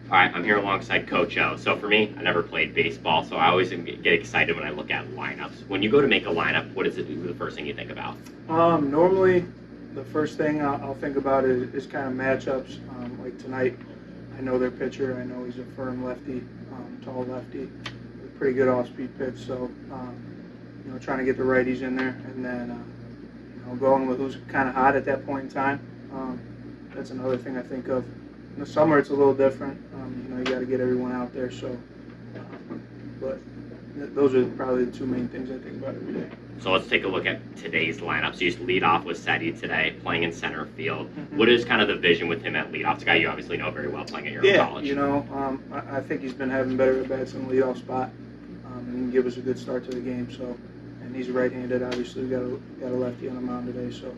All right, I'm here alongside Coach O. So for me, I never played baseball, so I always get excited when I look at lineups. When you go to make a lineup, what is the first thing you think about? Normally, the first thing I'll think about is kind of matchups. Like tonight, I know their pitcher. I know he's a firm lefty, tall lefty, with a pretty good off-speed pitch. So, trying to get the righties in there, and then going with who's kind of hot at that point in time. That's another thing I think of. In the summer, it's a little different. You got to get everyone out there. So, but those are probably the two main things I think about every day. So let's take a look at today's lineup. So you lead off with Seti today, playing in center field. Mm-hmm. What is kind of the vision with him at leadoff? It's a guy you obviously know very well, playing at your own college. I think he's been having better at bats in the leadoff spot, and he can give us a good start to the game. So, and he's right-handed. Obviously, we got a lefty on the mound today. So,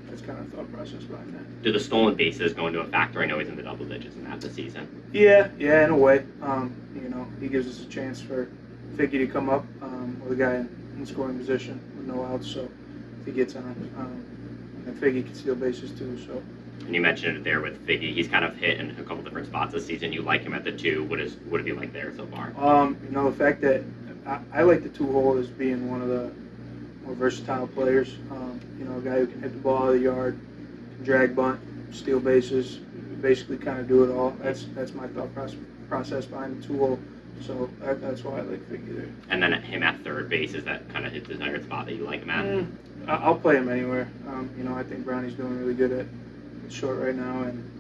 that's kind of the thought process behind that. Do the stolen bases go into a factor? I know he's in the double digits in that this season. Yeah, in a way. He gives us a chance for Figgy to come up with a guy in scoring position with no outs. So, if he gets on, and Figgy can steal bases too. So. And you mentioned it there with Figgy. He's kind of hit in a couple different spots this season. You like him at the 2. What is he like there so far? The fact that I like the 2-hole as being one of the more versatile players. A guy who can hit the ball out of the yard, can drag bunt, steal bases, basically kind of do it all. That's my thought process behind the 2-hole. So that's why I like Figgy there. And then him at third base, is that kind of his desired spot that you like him at? I'll play him anywhere. I think Brownie's doing really good at short right now, and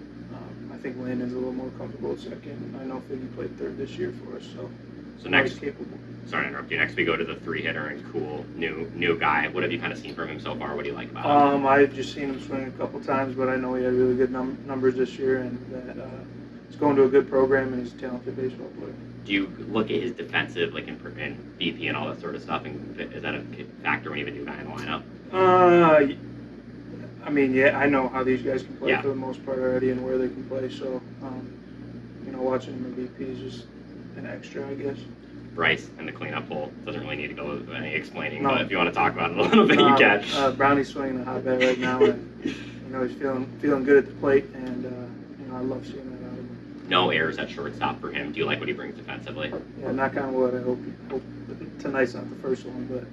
I think Landon's a little more comfortable at second. I know Figgy played third this year for us, so next, he's capable. Sorry to interrupt you. Next, we go to the 3-hitter and cool new guy. What have you kind of seen from him so far? What do you like about him? I've just seen him swing a couple times, but I know he had really good numbers this year, and that he's going to a good program, and he's a talented baseball player. Do you look at his defensive, like in BP and all that sort of stuff, and is that a factor when you have a new guy in the lineup? I know how these guys can play Yeah. for the most part already and where they can play, so, watching them in BP is just an extra, I guess. Bryce and the cleanup hole doesn't really need to go with any explaining, No. but if you want to talk about it a little bit, you can. Brownie's swinging the hot bat right now, and, he's feeling good at the plate, and, I love seeing that out of him. No errors at shortstop for him. Do you like what he brings defensively? Yeah, knock on wood, I hope tonight's not the first one, but,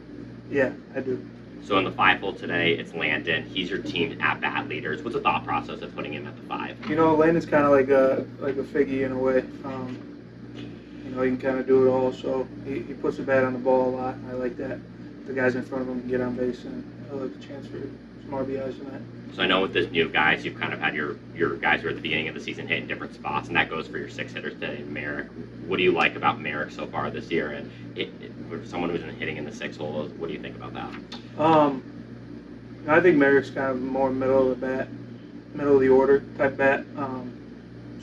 yeah, I do. So in the 5-hole today, it's Landon. He's your team at-bat leaders. What's the thought process of putting him at the 5? Landon's kind of like a Figgy in a way. He can kind of do it all, so he puts the bat on the ball a lot, and I like that. The guys in front of him can get on base, and I like the chance for some RBIs tonight. So I know with this new guys, you've kind of had your guys who are at the beginning of the season hitting different spots, and that goes for your 6-hitters today, Merrick. What do you like about Merrick so far this year? And for someone who's been hitting in the 6-hole, what do you think about that? I think Merrick's kind of more middle of the order type bat.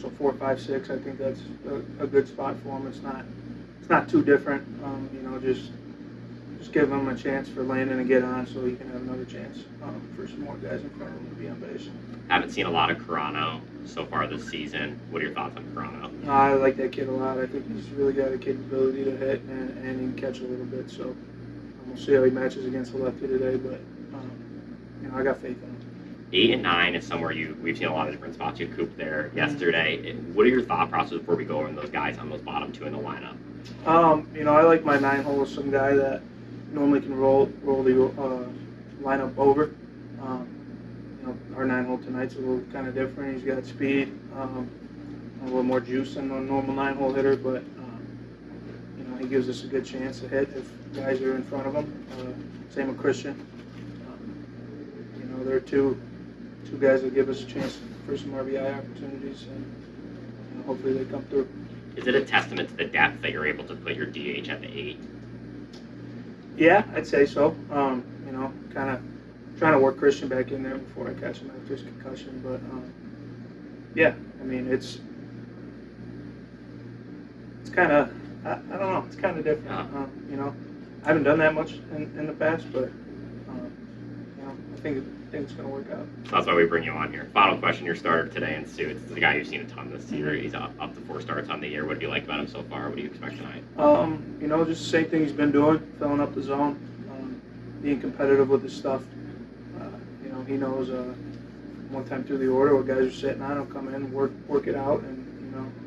So 4, 5, 6, I think that's a good spot for him. It's not too different. Just give him a chance for Landon to get on, so he can have another chance for some more guys in front of him to be on base. Haven't seen a lot of Carano so far this season. What are your thoughts on Carano? I like that kid a lot. I think he's really got a capability to hit and he can catch a little bit. So we'll see how he matches against the lefty today, but I got faith in him. 8 and 9 is somewhere we've seen a lot of different spots. You cooped there yesterday. What are your thought process before we go over those guys on those bottom 2 in the lineup? I like my 9-hole with some guy that normally can roll the lineup over. Our 9-hole tonight's a little kind of different. He's got speed, a little more juice than a normal 9-hole hitter, but he gives us a good chance to hit if guys are in front of him. Same with Christian. There are two guys that give us a chance for some RBI opportunities, and hopefully they come through. Is it a testament to the depth that you're able to put your DH at the 8? Yeah, I'd say so. Kind of trying to work Christian back in there before I catch him after his concussion. But it's kind of I don't know. It's kind of different. I haven't done that much in the past, but I think it's going to work out. So that's why we bring you on here. Final question: your starter today in suits. It's the guy you've seen a ton this year. He's up to 4 starts on the year. What do you like about him so far? What do you expect tonight? Just the same thing he's been doing, filling up the zone, being competitive with his stuff. He knows one time through the order what guys are sitting on. He'll come in, work it out, and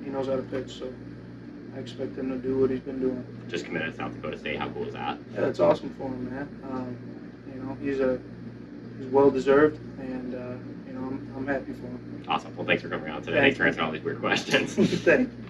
he knows knows how to pitch, so I expect him to do what he's been doing. Just committed to South Dakota State. How cool is that? Yeah, it's awesome for him, man. He's well deserved, and I'm happy for him. Awesome. Well, thanks for coming on today. Thank Thanks for answering all these weird questions. Thanks.